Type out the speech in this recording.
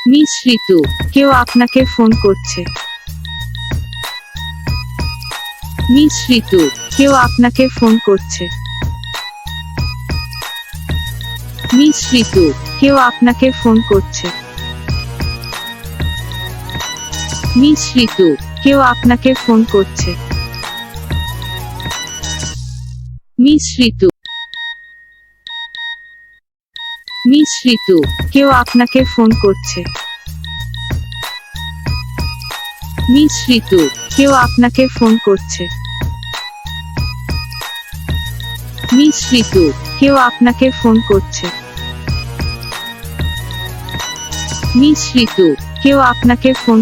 Miss ঋতু, কেউ আপনাকে phone করছে। মিস ঋতু, কেউ আপনাকে ফোন করছে। মিস ঋতু, কেউ আপনাকে ফোন করছে। মিস ঋতু, কেউ আপনাকে ফোন করছে। মিস ঋতু, মিস ঋতু, কেউ আপনাকে ফোন করছে। মিস ঋতু, কেউ আপনাকে ফোন করছে। মিস ঋতু, কেউ আপনাকে ফোন করছে। মিস ঋতু, কেউ আপনাকে ফোন